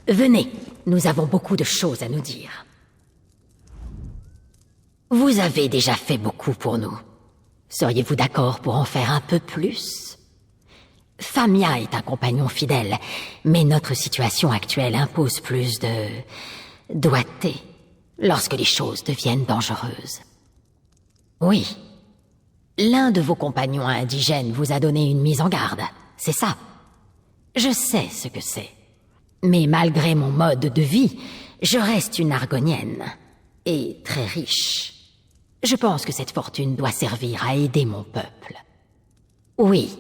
Venez, nous avons beaucoup de choses à nous dire. Vous avez déjà fait beaucoup pour nous. Seriez-vous d'accord pour en faire un peu plus? Famia est un compagnon fidèle, mais notre situation actuelle impose plus de doigté lorsque les choses deviennent dangereuses. Oui. L'un de vos compagnons indigènes vous a donné une mise en garde, c'est ça? Je sais ce que c'est. Mais malgré mon mode de vie, je reste une Argonienne, et très riche. Je pense que cette fortune doit servir à aider mon peuple. Oui,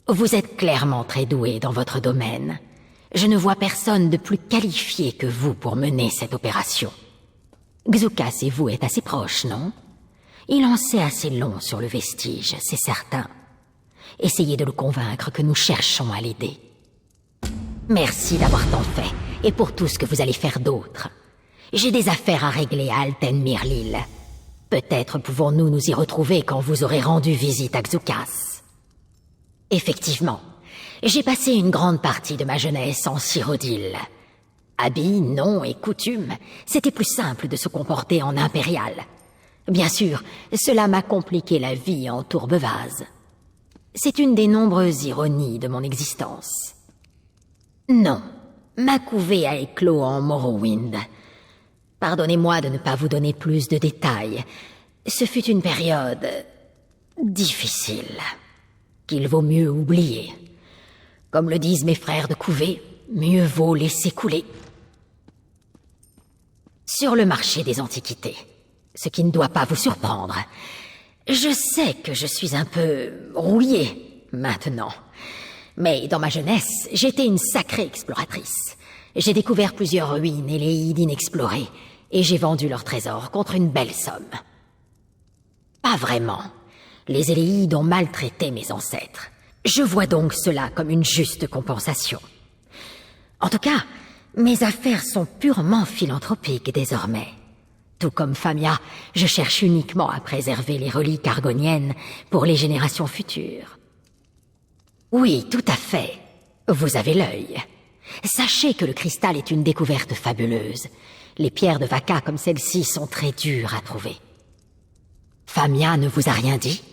vous êtes clairement très doué dans votre domaine. Je ne vois personne de plus qualifié que vous pour mener cette opération. Xoukas et vous êtes assez proches, non? Il en sait assez long sur le vestige, c'est certain. Essayez de le convaincre que nous cherchons à l'aider. Merci d'avoir tant fait, et pour tout ce que vous allez faire d'autre. J'ai des affaires à régler à Alten Mirlil. Peut-être pouvons-nous nous y retrouver quand vous aurez rendu visite à Xoukas. Effectivement, j'ai passé une grande partie de ma jeunesse en Cyrodiil. Habits, noms et coutumes, c'était plus simple de se comporter en impérial. Bien sûr, cela m'a compliqué la vie en Tourbevaz. C'est une des nombreuses ironies de mon existence. Non, ma couvée a éclos en Morrowind. Pardonnez-moi de ne pas vous donner plus de détails. Ce fut une période difficile, qu'il vaut mieux oublier. Comme le disent mes frères de couvée, mieux vaut laisser couler. Sur le marché des antiquités, ce qui ne doit pas vous surprendre, je sais que je suis un peu rouillée maintenant. Mais dans ma jeunesse, j'étais une sacrée exploratrice. J'ai découvert plusieurs ruines et les îles inexplorées, et j'ai vendu leurs trésors contre une belle somme. Pas vraiment. Les Éléides ont maltraité mes ancêtres. Je vois donc cela comme une juste compensation. En tout cas, mes affaires sont purement philanthropiques désormais. Tout comme Famia, je cherche uniquement à préserver les reliques argoniennes pour les générations futures. Oui, tout à fait. Vous avez l'œil. Sachez que le cristal est une découverte fabuleuse. Les pierres de Vaca comme celle-ci sont très dures à trouver. Famia ne vous a rien dit?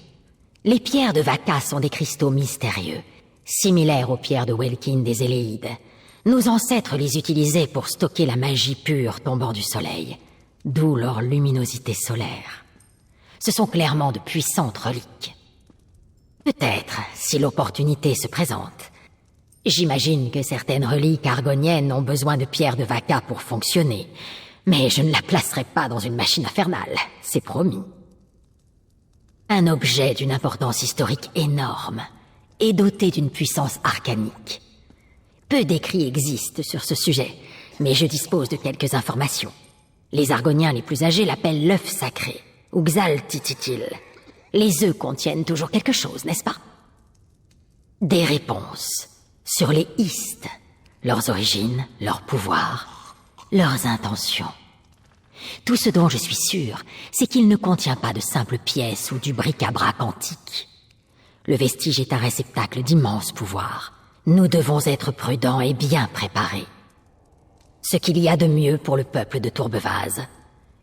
Les pierres de Vaca sont des cristaux mystérieux, similaires aux pierres de Welkin des Éléides. Nos ancêtres les utilisaient pour stocker la magie pure tombant du soleil, d'où leur luminosité solaire. Ce sont clairement de puissantes reliques. Peut-être, si l'opportunité se présente. J'imagine que certaines reliques argoniennes ont besoin de pierres de Vaca pour fonctionner, mais je ne la placerai pas dans une machine infernale, c'est promis. Un objet d'une importance historique énorme et doté d'une puissance arcanique. Peu d'écrits existent sur ce sujet, mais je dispose de quelques informations. Les Argoniens les plus âgés l'appellent l'œuf sacré, ou Xaltititil. Les œufs contiennent toujours quelque chose, n'est-ce pas? Des réponses sur les Istes, leurs origines, leurs pouvoirs, leurs intentions. Tout ce dont je suis sûr, c'est qu'il ne contient pas de simples pièces ou du bric-à-brac antique. Le vestige est un réceptacle d'immenses pouvoirs. Nous devons être prudents et bien préparés. Ce qu'il y a de mieux pour le peuple de Tourbevaz.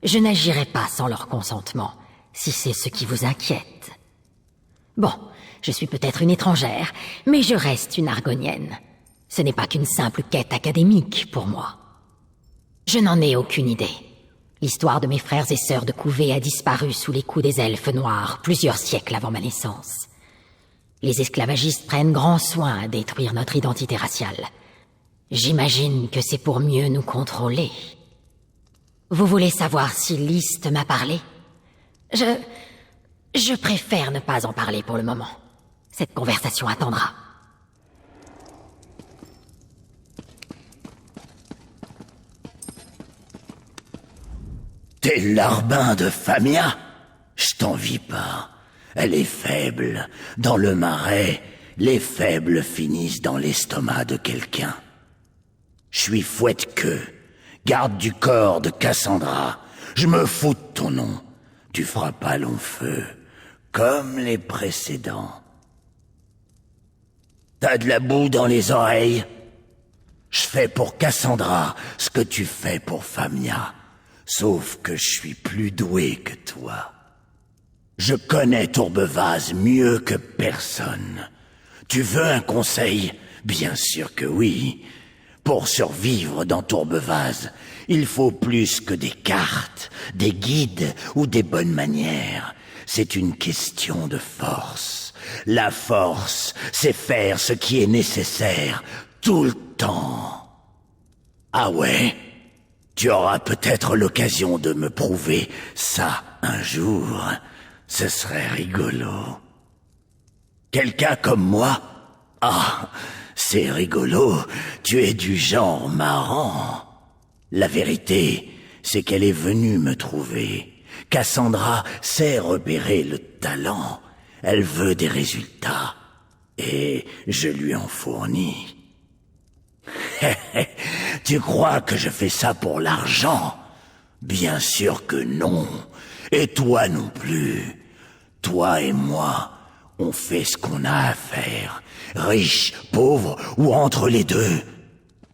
Je n'agirai pas sans leur consentement, si c'est ce qui vous inquiète. Bon, je suis peut-être une étrangère, mais je reste une Argonienne. Ce n'est pas qu'une simple quête académique pour moi. Je n'en ai aucune idée. L'histoire de mes frères et sœurs de couvée a disparu sous les coups des elfes noirs plusieurs siècles avant ma naissance. Les esclavagistes prennent grand soin à détruire notre identité raciale. J'imagine que c'est pour mieux nous contrôler. Vous voulez savoir si l'Ist m'a parlé? Je préfère ne pas en parler pour le moment. Cette conversation attendra. T'es larbin de Famia? Je t'envie pas. Elle est faible. Dans le marais, les faibles finissent dans l'estomac de quelqu'un. Je suis Fouette-Queue, garde du corps de Cassandra. Je me fous de ton nom. Tu feras pas long feu, comme les précédents. T'as de la boue dans les oreilles? Je fais pour Cassandra ce que tu fais pour Famia. Sauf que je suis plus doué que toi. Je connais Tourbevaz mieux que personne. Tu veux un conseil? Bien sûr que oui. Pour survivre dans Tourbevaz, il faut plus que des cartes, des guides ou des bonnes manières. C'est une question de force. La force, c'est faire ce qui est nécessaire tout le temps. Ah ouais? Tu auras peut-être l'occasion de me prouver ça un jour. Ce serait rigolo. Quelqu'un comme moi? Ah, c'est rigolo. Tu es du genre marrant. La vérité, c'est qu'elle est venue me trouver. Cassandra sait repérer le talent. Elle veut des résultats. Et je lui en fournis. Tu crois que je fais ça pour l'argent? Bien sûr que non. Et toi non plus. Toi et moi, on fait ce qu'on a à faire. Riche, pauvre ou entre les deux.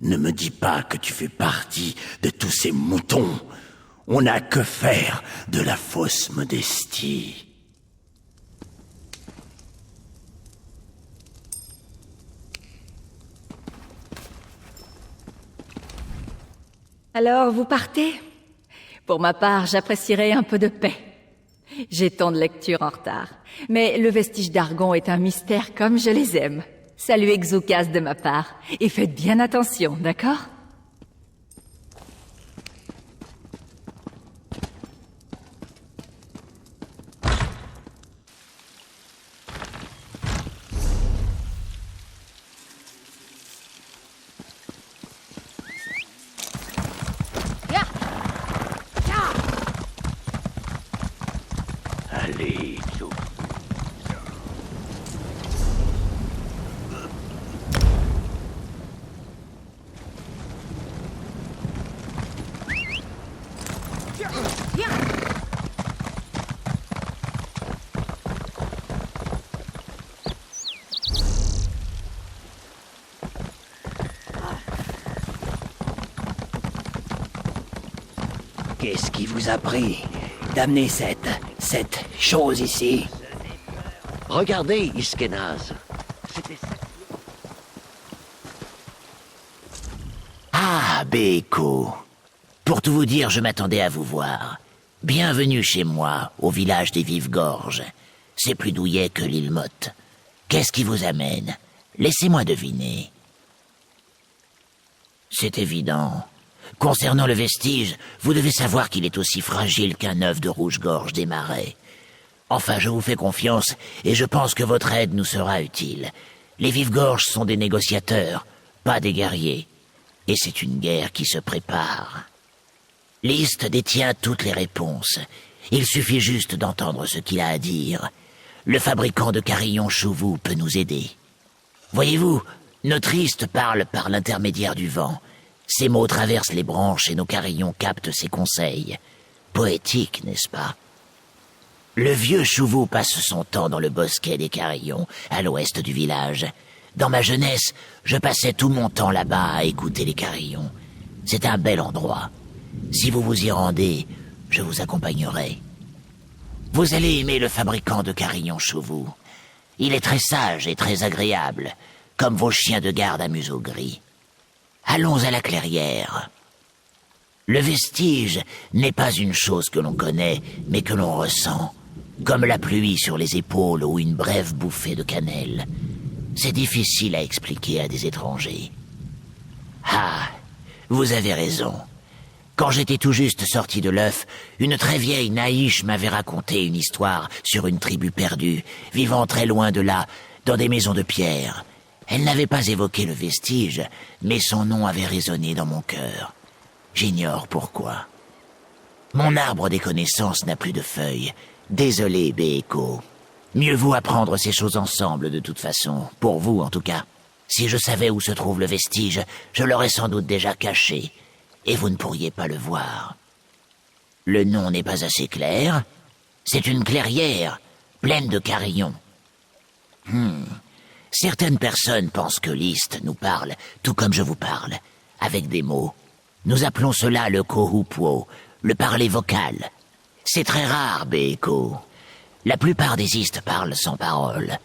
Ne me dis pas que tu fais partie de tous ces moutons. On n'a que faire de la fausse modestie. Alors, vous partez? Pour ma part, j'apprécierais un peu de paix. J'ai tant de lectures en retard. Mais le vestige d'Argon est un mystère comme je les aime. Saluez Xoukas de ma part. Et faites bien attention, d'accord? Allez, Zou. Qu'est-ce qui vous a pris d'amener cette chose ici? Regardez, Iskenaz. Ah, Beko. Pour tout vous dire, je m'attendais à vous voir. Bienvenue chez moi, au village des Vives-Gorges. C'est plus douillet que l'île Motte. Qu'est-ce qui vous amène? Laissez-moi deviner. C'est évident. Concernant le vestige, vous devez savoir qu'il est aussi fragile qu'un œuf de rouge-gorge des marais. Enfin, je vous fais confiance, et je pense que votre aide nous sera utile. Les Vives-Gorges sont des négociateurs, pas des guerriers. Et c'est une guerre qui se prépare. List détient toutes les réponses. Il suffit juste d'entendre ce qu'il a à dire. Le fabricant de carillons Chouvou peut nous aider. Voyez-vous, notre List parle par l'intermédiaire du vent. Ses mots traversent les branches et nos carillons captent ses conseils. Poétique, n'est-ce pas? Le vieux Chouvou passe son temps dans le bosquet des carillons, à l'ouest du village. Dans ma jeunesse, je passais tout mon temps là-bas à écouter les carillons. C'est un bel endroit. Si vous vous y rendez, je vous accompagnerai. Vous allez aimer le fabricant de carillons Chouvou. Il est très sage et très agréable, comme vos chiens de garde à museau gris. Allons à la clairière. Le vestige n'est pas une chose que l'on connaît, mais que l'on ressent, comme la pluie sur les épaules ou une brève bouffée de cannelle. C'est difficile à expliquer à des étrangers. Ah, vous avez raison. Quand j'étais tout juste sorti de l'œuf, une très vieille naïche m'avait raconté une histoire sur une tribu perdue, vivant très loin de là, dans des maisons de pierre. Elle n'avait pas évoqué le vestige, mais son nom avait résonné dans mon cœur. J'ignore pourquoi. Mon arbre des connaissances n'a plus de feuilles. Désolé, Beko. Mieux vaut apprendre ces choses ensemble de toute façon, pour vous en tout cas. Si je savais où se trouve le vestige, je l'aurais sans doute déjà caché, et vous ne pourriez pas le voir. Le nom n'est pas assez clair. C'est une clairière, pleine de carillons. Certaines personnes pensent que List nous parle, tout comme je vous parle. avec des mots. Nous appelons cela le kohupuo, le parler vocal. C'est très rare, Beeko. La plupart des Istes parlent sans parole.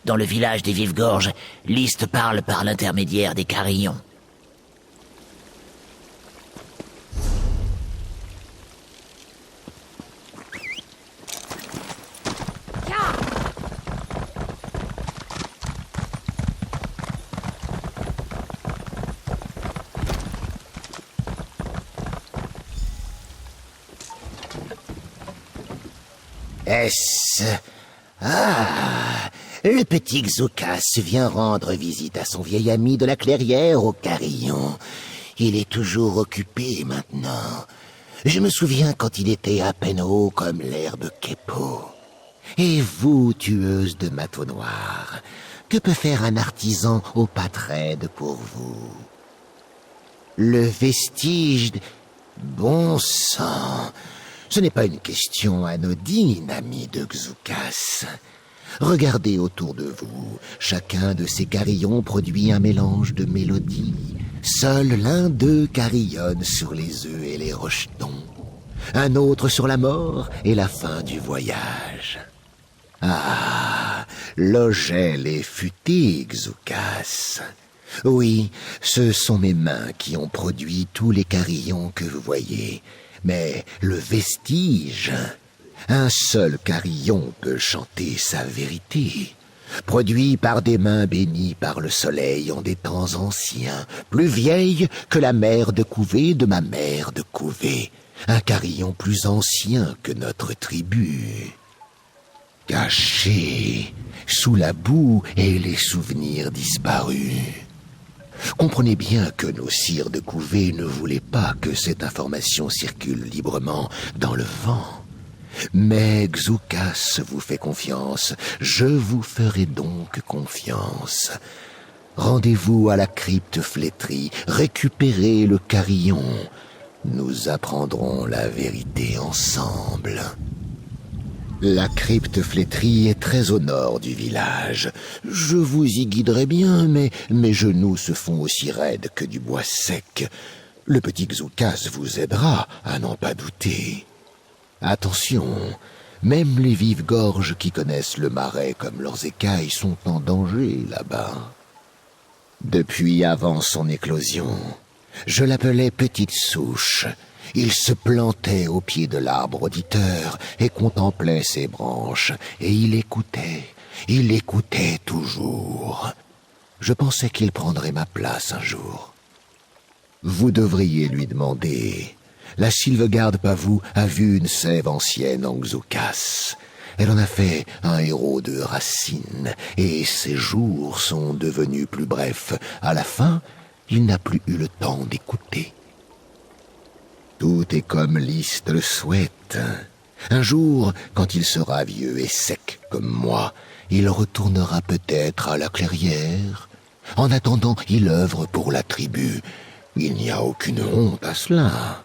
Dans le village des Vives-Gorges, l'Iste parle par l'intermédiaire des carillons. Est-ce... Ah, le petit Xoukas vient rendre visite à son vieil ami de la clairière au carillon. Il est toujours occupé maintenant. Je me souviens quand il était à peine haut comme l'herbe Kepo. Et vous, tueuse de matos noirs, que peut faire un artisan aux pattes raides pour vous? Le vestige... Bon sang... Ce n'est pas une question anodine, ami de Xoukas. Regardez autour de vous. Chacun de ces carillons produit un mélange de mélodies. Seul l'un d'eux carillonne sur les œufs et les rejetons. Un autre sur la mort et la fin du voyage. Ah, l'ogel est futé, Xoukas. Oui, ce sont mes mains qui ont produit tous les carillons que vous voyez. Mais le vestige, un seul carillon peut chanter sa vérité, produit par des mains bénies par le soleil en des temps anciens, plus vieilles que la mère de couvée de ma mère de couvée, un carillon plus ancien que notre tribu. Caché sous la boue et les souvenirs disparus. Comprenez bien que nos sires de couvée ne voulaient pas que cette information circule librement dans le vent. Mais Xoukas vous fait confiance, je vous ferai donc confiance. Rendez-vous à la crypte flétrie, récupérez le carillon. Nous apprendrons la vérité ensemble. La crypte flétrie est très au nord du village. Je vous y guiderai bien, mais mes genoux se font aussi raides que du bois sec. Le petit Xoukas vous aidera, à n'en pas douter. Attention, même les vives-gorges qui connaissent le marais comme leurs écailles sont en danger là-bas. Depuis avant son éclosion, je l'appelais Petite Souche. Il se plantait au pied de l'arbre auditeur et contemplait ses branches, et il écoutait toujours. Je pensais qu'il prendrait ma place un jour. Vous devriez lui demander. La Sylvegarde Pavou a vu une sève ancienne en Xoukas. Elle en a fait un héros de racines, et ses jours sont devenus plus brefs. À la fin, il n'a plus eu le temps d'écouter. Tout est comme l'Iste le souhaite. Un jour, quand il sera vieux et sec comme moi, il retournera peut-être à la clairière. En attendant, il œuvre pour la tribu. Il n'y a aucune honte à cela.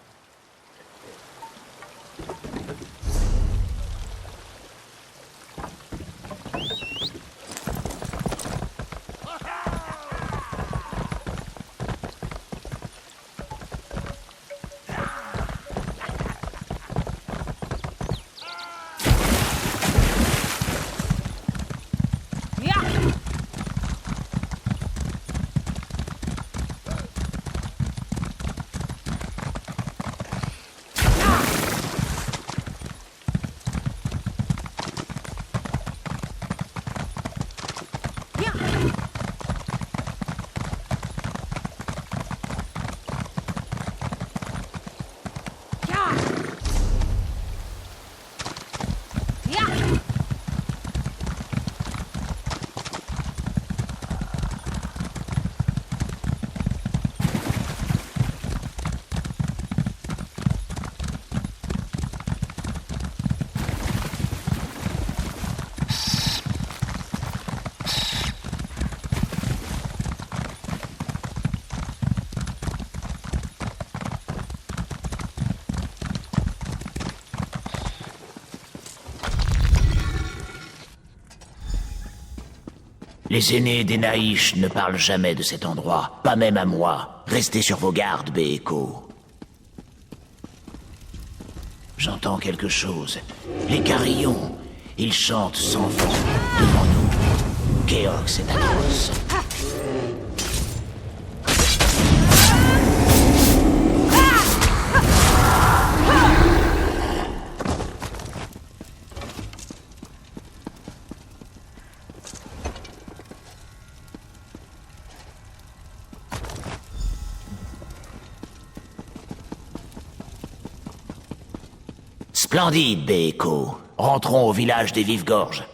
Les aînés des Naïches ne parlent jamais de cet endroit, pas même à moi. Restez sur vos gardes, Beeko. J'entends quelque chose. Les carillons. Ils chantent sans vent devant nous. Keox est atroce. Splendide, Beeko. Rentrons au village des Vives-Gorges.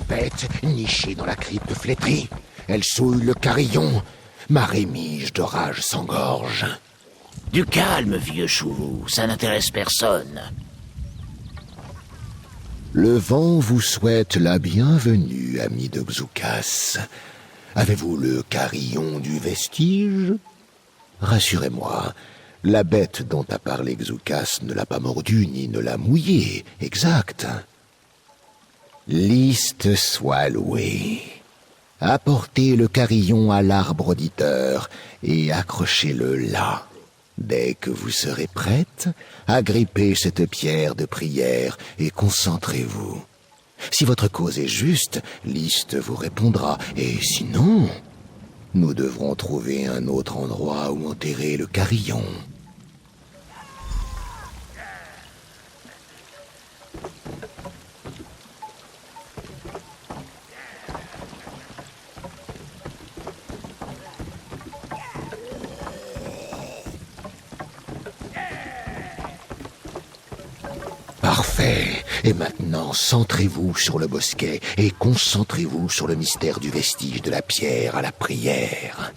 Bête nichée dans la crypte flétrie. Elle souille le carillon. Ma rémige de rage s'engorge. Du calme, vieux chou, ça n'intéresse personne. Le vent vous souhaite la bienvenue, ami de Xoukas. Avez-vous le carillon du vestige? Rassurez-moi, la bête dont a parlé Xoukas ne l'a pas mordu ni ne l'a mouillé, exact. Liste soit louée. Apportez le carillon à l'arbre auditeur et accrochez-le là. Dès que vous serez prête, agrippez cette pierre de prière et concentrez-vous. Si votre cause est juste, Liste vous répondra, et sinon, nous devrons trouver un autre endroit où enterrer le carillon. Parfait. Et maintenant, centrez-vous sur le bosquet et concentrez-vous sur le mystère du vestige de la pierre à la prière.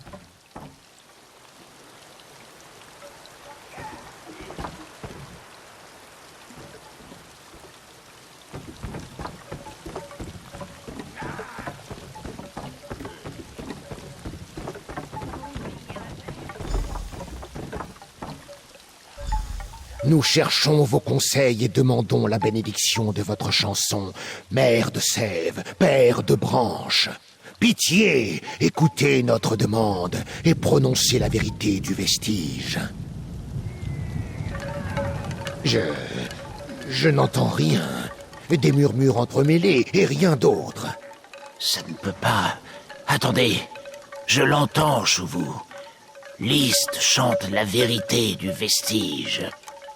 Nous cherchons vos conseils et demandons la bénédiction de votre chanson. Mère de sève, père de branches. Pitié, écoutez notre demande et prononcez la vérité du vestige. Je n'entends rien. Des murmures entremêlés et rien d'autre. Ça ne peut pas... Attendez, je l'entends, Chouvou. Liste chante la vérité du vestige.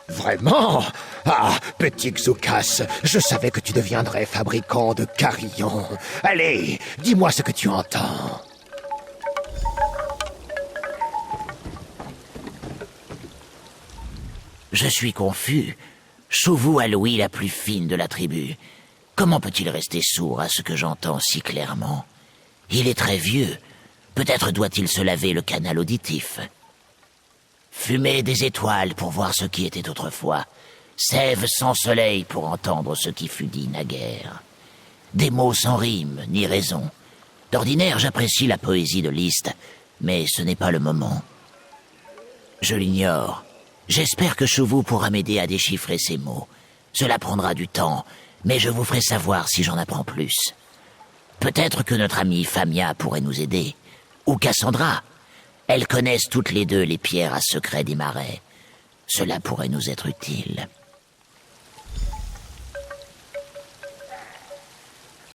Vraiment? Ah, petit Xoukas, je savais que tu deviendrais fabricant de carillons. Allez, dis-moi ce que tu entends. Je suis confus. Chouvou a l'ouïe la plus fine de la tribu. Comment peut-il rester sourd à ce que j'entends si clairement? Il est très vieux. Peut-être doit-il se laver le canal auditif. Fumer des étoiles pour voir ce qui était autrefois. Sève sans soleil pour entendre ce qui fut dit naguère. Des mots sans rime ni raison. D'ordinaire, j'apprécie la poésie de Liste, mais ce n'est pas le moment. Je l'ignore. J'espère que Chouvou pourra m'aider à déchiffrer ces mots. Cela prendra du temps, mais je vous ferai savoir si j'en apprends plus. Peut-être que notre amie Famia pourrait nous aider. Ou Cassandra. Elles connaissent toutes les deux les pierres à secret des marais. Cela pourrait nous être utile.